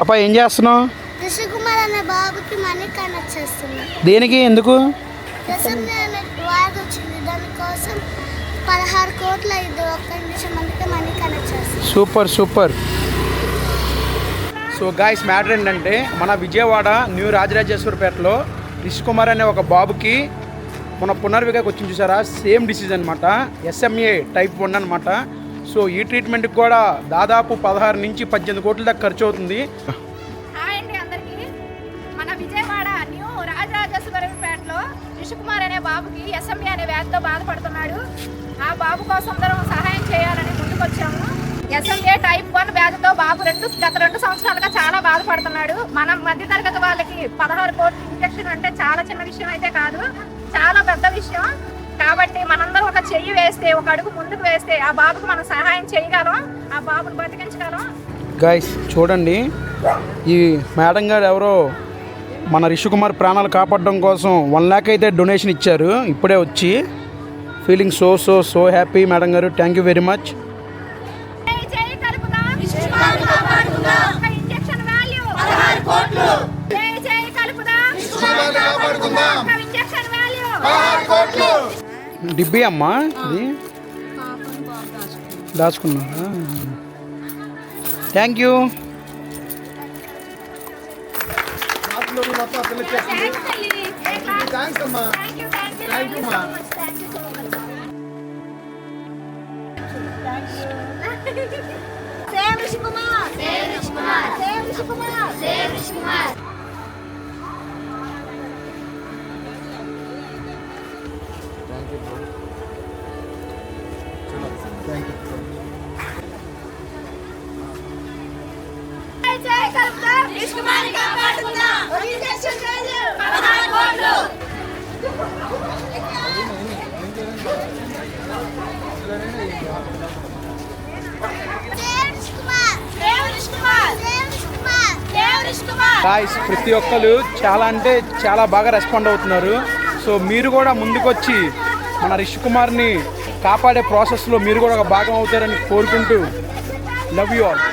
అప్పా ఏం చేస్తున్నావు? రిషి కుమార్ అనే బాబుకి మనీ కనెక్ట్ చేస్తున్నా. దేనికి? ఎందుకు? వాయిదా వచ్చింది, దానికోసం 16 కోట్ల ఇది ఒక్క నిమిషం అందుకే మనీ కనెక్ట్ చేస్తాను. Super super. So guys, matter ఏంటంటే మన విజయవాడ న్యూ రాజరాజేశ్వరపేటలో రిషి కుమార్ అనే ఒక బాబుకి మన పునర్వికాకి వచ్చింది చూసారా, సేమ్ డిసీజ్ అనమాట, SMA type 1 అనమాట. సో ఈ ట్రీట్మెంట్కి కూడా దాదాపు 16 నుంచి 18 కోట్ల దాకా ఖర్చు అవుతుంది. హాయ్ అండి అందరికీ. మన విజయవాడ న్యూ రాజరాజేశ్వరపేటలో రిషి కుమార్ అనే బాబుకి SMA అనే వ్యాధితో బాధపడుతున్నాడు. ఆ బాబు కోసం అందరం సహాయం చేయాలని ముందుకొచ్చాము. SMA type 1 వ్యాధితో బాబు గత 2 సంవత్సరాలుగా చాలా బాధపడుతున్నాడు. మనం మధ్యతరగతి వాళ్ళకి 16 కోట్ల ఇంజెక్షన్ అంటే చాలా చిన్న విషయం అయితే కాదు, చాలా పెద్ద విషయం. కాబట్టి మనందరం ఒక చెయ్యి వేస్తే, ఒక అడుగు ముందుకు వేస్తే ఆ బాబుకు మనం సహాయం చేయగలం, ఆ బాబును బతికించగలం. గాయ్స్ చూడండి, ఈ మేడం గారు ఎవరో మన రిషి కుమార్ ప్రాణాలు కాపాడడం కోసం 1 lakh అయితే డొనేషన్ ఇచ్చారు ఇప్పుడే వచ్చి. Feeling so so so happy madam గారు, థ్యాంక్ యూ వెరీ మచ్. డిబ్బి అమ్మా ఇది దాచుకున్నారా? Thank you. Save Rishi Kumar, save Rishi Kumar, save Rishi Kumar, save Rishi Kumar. జై కల్పన, రిషి కుమార్ కాపాడుకుందా. ఇంజెక్షన్ చేయాలి 16 కోట్లు. గాయ్స్ ప్రతి ఒక్కరు చాలా అంటే చాలా బాగా రెస్పాండ్ అవుతున్నారు. సో మీరు కూడా ముందుకొచ్చి మన రిషి కుమార్ని కాపాడే ప్రాసెస్లో మీరు కూడా ఒక భాగం అవుతారని కోరుకుంటూ లవ్ యూ ఆల్.